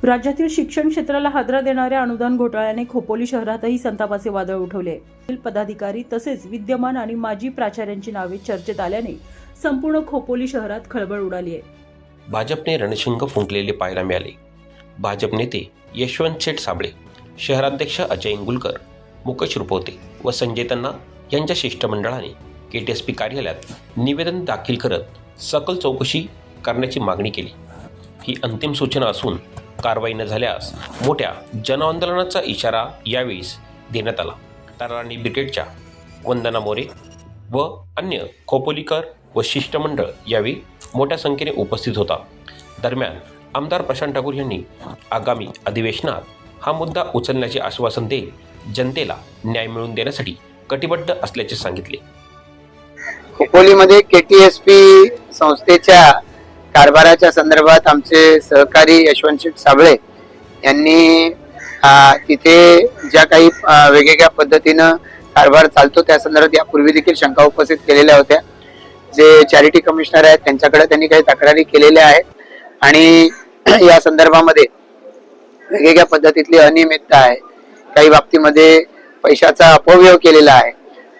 राज्यातील शिक्षण क्षेत्राला हादरा देणाऱ्या अनुदान घोटाळ्याने खोपोली शहरातही संतापाचे वादळ उठवले. पदाधिकारी तसेच विद्यमान आणि माजी प्राचार्यांची नावे चर्चेत आल्याने संपूर्ण खोपोली शहरात खळबळ उडाली आहे. भाजपने रणशिंग फुंकलेले पाहायला मिळाले. भाजप नेते यशवंत शेठ साबळे, शहराध्यक्ष अजय इंगुलकर, मुकेश रुपवते व संजय तन्ना यांच्या शिष्टमंडळाने KTSP कार्यालयात निवेदन दाखल करत सखोल चौकशी करण्याची मागणी केली. ही अंतिम सूचना असून कारवाई न झाल्यास मोठ्या जनआंदोलनाचा इशारा यावेळी देण्यात आला. तराणी ब्रिगेडच्या वंदना मोरे व अन्य खोपोलीकर व शिष्टमंडळ यावेळी मोठ्या संख्येने उपस्थित होता. दरम्यान आमदार प्रशांत ठाकूर यांनी आगामी अधिवेशनात हा मुद्दा उचलण्याचे आश्वासन देत जनतेला न्याय मिळवून देण्यासाठी कटिबद्ध असल्याचे सांगितले. खोपोलीमध्ये KTSP संस्थेच्या कारभाराच्या संदर्भात आमचे सहकारी यशवंत शेठ साबळे यांनी तिथे ज्या काही वेगवेगळ्या पद्धतीनं कारभार चालतो त्या संदर्भात यापूर्वी देखील शंका उपस्थित केलेल्या होत्या. जे चॅरिटी कमिशनर आहेत त्यांच्याकडे त्यांनी काही तक्रारी केलेल्या आहेत आणि या संदर्भामध्ये वेगवेगळ्या पद्धतीतली अनियमितता आहे, काही बाबतीमध्ये पैशाचा अपव्यय केलेला आहे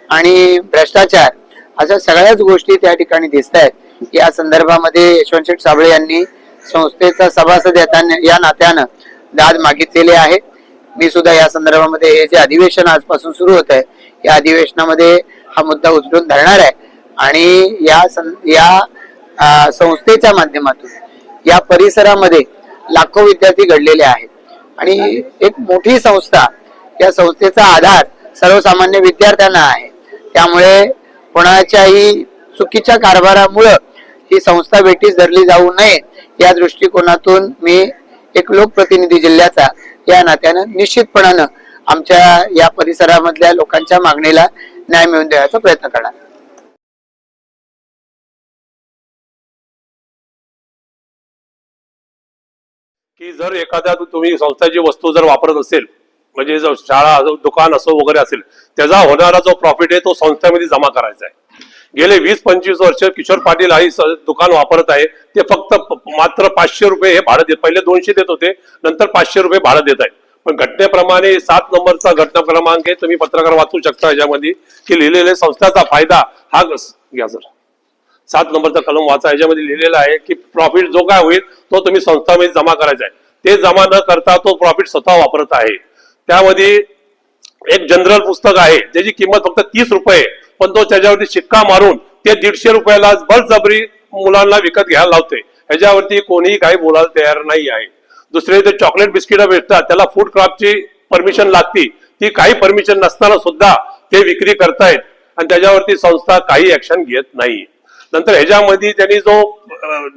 आणि भ्रष्टाचार, अशा सगळ्याच गोष्टी त्या ठिकाणी दिसत आहेत. या संदर्भामध्ये यशवंत शेठ साबळे यांनी संस्थेचा सभासद या नात्यानं दाद मागितलेले आहे. मी सुद्धा या संदर्भामध्ये हे जे अधिवेशन आजपासून सुरू होत आहे या अधिवेशनामध्ये हा मुद्दा उचलून धरणार आहे आणि या संस्थेच्या माध्यमातून या परिसरामध्ये लाखो विद्यार्थी घडलेले आहेत आणि एक मोठी संस्था, या संस्थेचा आधार सर्वसामान्य विद्यार्थ्यांना आहे. त्यामुळे कोणाच्याही चुकीच्या कारभारामुळे ही संस्था वेठीस धरली जाऊ नये या दृष्टिकोनातून मी एक लोकप्रतिनिधी जिल्ह्याचा या नात्यानं निश्चितपणानं आमच्या या परिसरामधल्या लोकांच्या मागणीला न्याय मिळवून देण्याचा प्रयत्न करणार. की जर एखाद्या तुम्ही संस्थेची वस्तू जर वापरत असेल, म्हणजे जर शाळा असो, दुकान असो वगैरे असेल, त्याचा होणारा जो प्रॉफिट आहे तो संस्थेमध्ये जमा करायचा आहे. गेले 20-25 वर्ष किशोर पाटील ही दुकान वापरत आहे. ते फक्त मात्र 500 रुपये हे भाडं देत, पहिले 200 देत होते, नंतर 500 रुपये भाडं देत आहेत. पण घटनेप्रमाणे 7 नंबरचा घटना क्रमांक आहे, तुम्ही पत्रकार वाचू शकता याच्यामध्ये की लिहिलेले संस्थेचा फायदा हा घ्या. जर 7 नंबरचा कलम वाचा, याच्यामध्ये लिहिलेला आहे की प्रॉफिट जो काय होईल तो तुम्ही संस्थेमध्ये जमा करायचा आहे. ते जमा न करता तो प्रॉफिट स्वतः वापरत आहे. त्यामध्ये एक जनरल पुस्तक आहे ज्याची किंमत फक्त 30 रुपये, पण तो त्याच्यावरती शिक्का मारून ते 150 रुपयाला बळजबरी मुलांना विकत घ्यायला लावते. ह्याच्यावरती कोणीही काही बोलायला तयार नाही आहे. दुसरे ते चॉकलेट बिस्किट भेटतात, त्याला फूड क्राफ्टची परमिशन लागती, ती काही परमिशन नसताना सुद्धा ते विक्री करतायत आणि त्याच्यावरती संस्था काही ऍक्शन घेत नाही. नंतर ह्याच्यामध्ये त्यांनी जो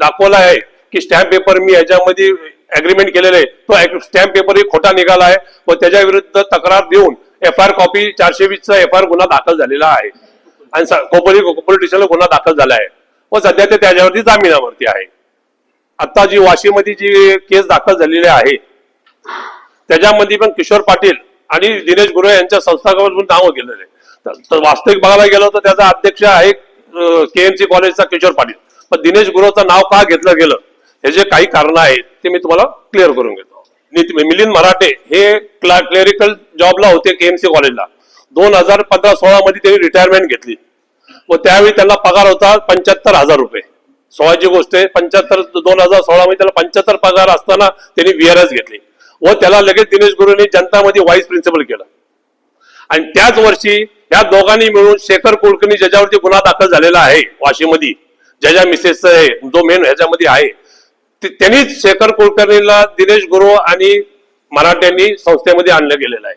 दाखवला आहे की स्टॅम्प पेपर मी ह्याच्यामध्ये अग्रीमेंट केलेलं आहे, तो स्टॅम्प पेपर खोटा निघाला आहे व त्याच्या विरुद्ध तक्रार देऊन FIR कॉपी 420चा FIR गुन्हा दाखल झालेला आहे आणि खोपोली स्टेशनला गुन्हा दाखल झाला आहे व सध्या ते त्याच्यावरती जामिनावरती आहे. आता जी वाशीमध्ये जी केस दाखल झालेली आहे त्याच्यामध्ये पण किशोर पाटील आणि दिनेश गुरव यांच्या संस्थापकांवरून नाव गेलेलं आहे. तर वास्तविक बघायला गेलो तर त्याचा अध्यक्ष आहे KMC कॉलेजचा किशोर पाटील, पण दिनेश गुरवचं नाव का घेतलं गेलं हे जे काही कारण आहेत ते मी तुम्हाला क्लिअर करून घेतो. मिलिंद मराठे हे क्लेरिकल जॉबला होते KMC कॉलेजला. 2015-16 मध्ये त्यांनी रिटायरमेंट घेतली व त्यावेळी त्यांना पगार होता 75,000 रुपये. सोळाची गोष्ट आहे, 2016 मध्ये त्याला 75 पगार असताना त्यांनी VRS घेतली व त्याला लगेच दिनेश गुरुंनी जनतामध्ये व्हाईस प्रिन्सिपल केलं. आणि त्याच वर्षी या दोघांनी मिळून शेखर कुलकर्णी ज्याच्यावरती गुन्हा दाखल झालेला आहे वाशीमध्ये, ज्याच्या मिसेसचा आहे जो मेन ह्याच्यामध्ये आहे, त्यांनीच शेखर कुलकर्णीला दिनेश गुरु आणि मराठ्यांनी संस्थेमध्ये आणलं गेलेलं आहे.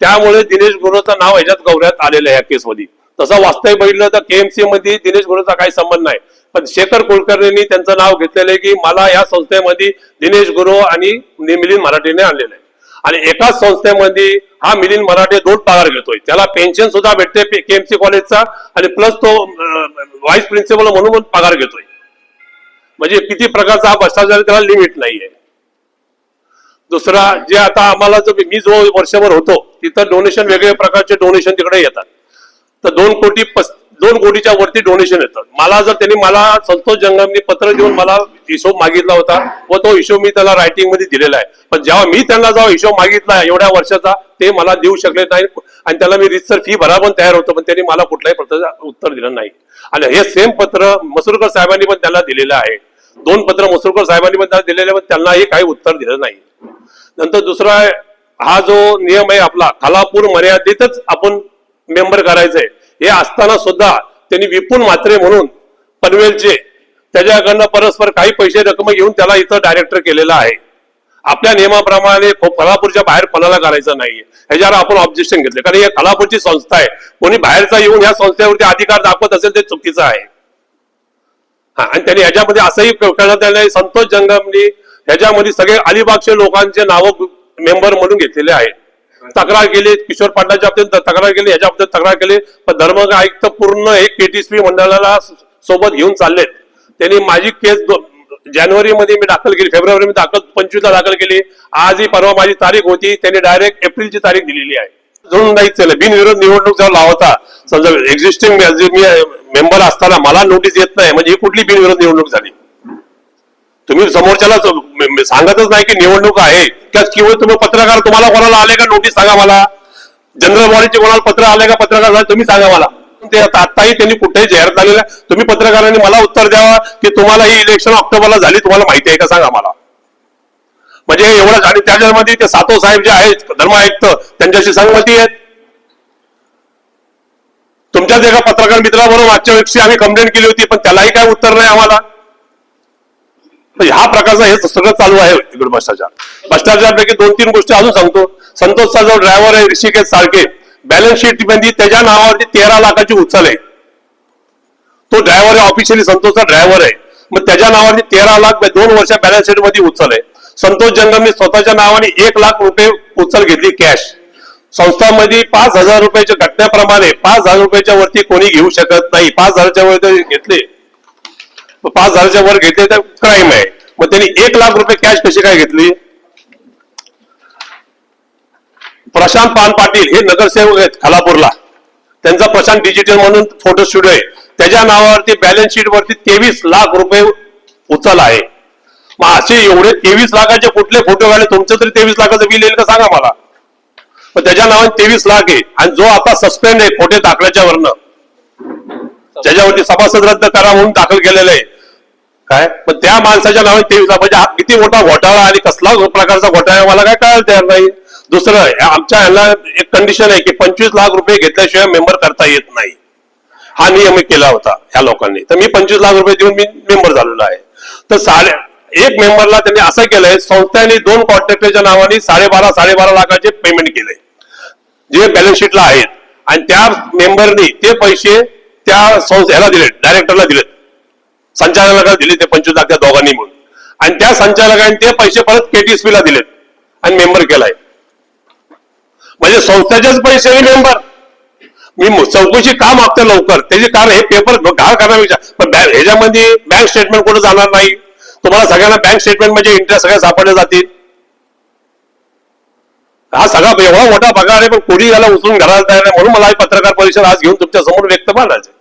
त्यामुळे दिनेश गुरुचं नाव ह्याच्यात गौऱ्यात आलेलं आहे या केसमध्ये. तसं वास्तविक बघितलं तर KMC मध्ये दिनेश गुरुचा काही संबंध नाही, पण शेखर कुलकर्णींनी त्यांचं नाव घेतलेलं आहे की मला या संस्थेमध्ये दिनेश गुरु आणि मिलिंद मराठेने आणलेलं आहे. आणि एकाच संस्थेमध्ये हा मिलिंद मराठे 2 पगार घेतोय, त्याला पेन्शन सुद्धा भेटते KMC कॉलेजचा आणि प्लस तो व्हाईस प्रिन्सिपल म्हणून पगार घेतोय. म्हणजे किती प्रकारचा हा भ्रष्टाचार, त्याला लिमिट नाहीये. दुसरा जे आता आम्हाला मी जो वर्षभर होतो तिथं डोनेशन, वेगवेगळ्या प्रकारचे डोनेशन तिकडे येतात. तर 2 कोटीच्या वरती डोनेशन येतं. मला जर त्यांनी मला संतोष जंगमने पत्र देऊन मला हिशोब मागितला होता व तो हिशोब मी त्याला रायटिंग मध्ये दिलेला आहे. पण जेव्हा मी त्यांना जेव्हा हिशोब मागितला एवढ्या वर्षाचा ते मला देऊ शकले नाही आणि त्याला मी रितसर फी भरा पण तयार होतो, पण त्यांनी मला कुठल्याही प्रकारचं उत्तर दिलं नाही. आणि हे सेम पत्र मसुरकर साहेबांनी पण त्याला दिलेलं आहे. 2 पत्र मसुरकर साहेबांनी पण त्याला दिलेले, पण त्यांनाही काही उत्तर दिलं नाही. नंतर दुसरा हा जो नियम आहे आपला खालापूर मर्यादितच आपण मेंबर करायचंय, हे असताना सुद्धा त्यांनी विपुल म्हात्रे म्हणून पनवेलचे त्याच्याकडनं परस्पर काही पैसे रक्कम घेऊन त्याला इथं डायरेक्टर केलेला आहे. आपल्या नियमाप्रमाणे खालापूरच्या बाहेर कोणाला करायचं नाहीये, ह्याच्यावर आपण ऑब्जेक्शन घेतले. कारण ही खालापूरची संस्था आहे, कोणी बाहेरचा येऊन ह्या संस्थेवरती अधिकार दाखवत असेल ते चुकीचं आहे. हा, आणि त्यांनी ह्याच्यामध्ये असंही करण्यात आलं, संतोष जंगमनी ह्याच्यामध्ये सगळे अलिबागचे लोकांचे नावं मेंबर म्हणून घेतलेले आहेत. तक्रार केली, किशोर पाटलाच्या बाबतीत तक्रार केली, ह्याच्या बाबतीत तक्रार केली, पण धर्म आयुक्त पूर्ण एक केटीसीपी मंडळाला सोबत घेऊन चाललेत. त्यांनी माझी केस जानेवारीमध्ये मी दाखल केली, फेब्रुवारीमध्ये 25ला दाखल केली. आजही परवा माझी तारीख होती, त्यांनी डायरेक्ट एप्रिलची तारीख दिलेली आहे. जळून नाहीच चाललं. बिनविरोध निवडणूक जर लावता, समजा एक्झिस्टिंग मेंबर असताना मला नोटीस येत नाही म्हणजे ही कुठली बिनविरोध निवडणूक झाली? तुम्ही समोरच्याला सांगतच नाही की निवडणूक आहे, किंवा तुम्ही पत्रकार, तुम्हाला कोणाला आले का नोटीस सांगा मला. जनरल बॉडीचे कोणाला पत्र आले का पत्रकार तुम्ही सांगा मला. ते आताही त्यांनी कुठेही जाहीर झालेलं, तुम्ही पत्रकारांनी मला उत्तर द्यावा की तुम्हाला ही इलेक्शन ऑक्टोबरला झाली, तुम्हाला माहिती आहे का सांगा मला. म्हणजे एवढं. आणि त्याच्यामध्ये ते सातो साहेब जे आहेत धर्म आयुक्त त्यांच्याशी सहमती आहेत. तुमच्याच एका पत्रकार मित्राबरोबर मागच्या वर्षी आम्ही कंप्लेंट केली होती, पण त्यालाही काय उत्तर नाही आम्हाला. हा प्रकारचा हे सगळं चालू आहे इकडे भ्रष्टाचार. भ्रष्टाचारपैकी 2-3 गोष्टी अजून सांगतो. संतोषचा जो ड्रायव्हर आहे ऋषिकेश सारखे, बॅलन्स शीट मध्ये त्याच्या नावावरती 13 लाखाची उचल आहे. तो ड्रायव्हर आहे, ऑफिशियली संतोषचा ड्रायव्हर आहे, मग त्याच्या नावावरती 13 लाख 2 वर्ष बॅलन्स शीट मध्ये उचल आहे. संतोष जंगमने स्वतःच्या नावाने 1 लाख रुपये उचल घेतली कॅश. संस्थांमध्ये 5,000 रुपयाच्या घटनेप्रमाणे 5,000 रुपयाच्या वरती कोणी घेऊ शकत नाही. 5,000च्या वर घेतले, 5,000च्या वर घेतले तर क्राईम आहे. मग त्यांनी 1 लाख रुपये कॅश कशी काय घेतली? प्रशांत पान पाटील हे नगरसेवक आहेत खालापूरला, त्यांचा प्रशांत डिजिटल म्हणून फोटो स्टुडिओ आहे, त्याच्या नावावरती बॅलन्स शीट वरती 23 लाख रुपये उचल आहे. मग असे एवढे 23 लाखाचे कुठले फोटो काढले? तुमचं तरी 23 लाखाचं बिल येईल का सांगा मला. पण त्याच्या नावाने 23 लाख आहे. आणि जो आता सस्पेंड आहे खोटे दाखल्याच्या वरनं, ज्याच्यावरती सभासद रद्द करा म्हणून दाखल केलेलं आहे काय, पण त्या माणसाच्या नावाने 23 लाख, म्हणजे हा किती मोठा घोटाळा आणि कसला प्रकारचा घोटाळा मला काय कळायला तयार नाही. दुसरं, आमच्या ह्याला एक कंडिशन आहे की 25 लाख रुपये घेतल्याशिवाय मेंबर करता येत नाही. हा नियम केला होता ह्या लोकांनी, तर मी 25 लाख रुपये देऊन मी मेंबर झालेलो आहे. तर एक मेंबरला त्यांनी असं केलंय, संस्थेने 2 कॉन्ट्रॅक्टरच्या नावाने 12.5 लाखाचे पेमेंट केले जे बॅलन्स शीटला आहेत. आणि त्या मेंबरनी ते पैसे त्या ह्याला दिले, डायरेक्टरला दिलेत, संचालकाला दिले ते 25 लाख त्या दोघांनी म्हणून. आणि त्या संचालकांनी ते पैसे परत केटीएसपीला दिलेत आणि मेंबर केलाय. म्हणजे संस्थेचेच पैसे मेंबर. मी चौकशी का मागतो लवकर त्याचे कारण हे पेपर घाळ करण्यापेक्षा, पण ह्याच्यामध्ये बँक स्टेटमेंट कुठे जाणार नाही. तुम्हाला सगळ्यांना बँक स्टेटमेंट म्हणजे इंटरेस्ट सगळ्या सापडले जातील. हा सगळा एवढा मोठा पगार आहे, पण कोणी याला उचलून घराला तयार नाही. म्हणून मला ही पत्रकार परिषद आज घेऊन तुमच्या समोर व्यक्त मांडायचे.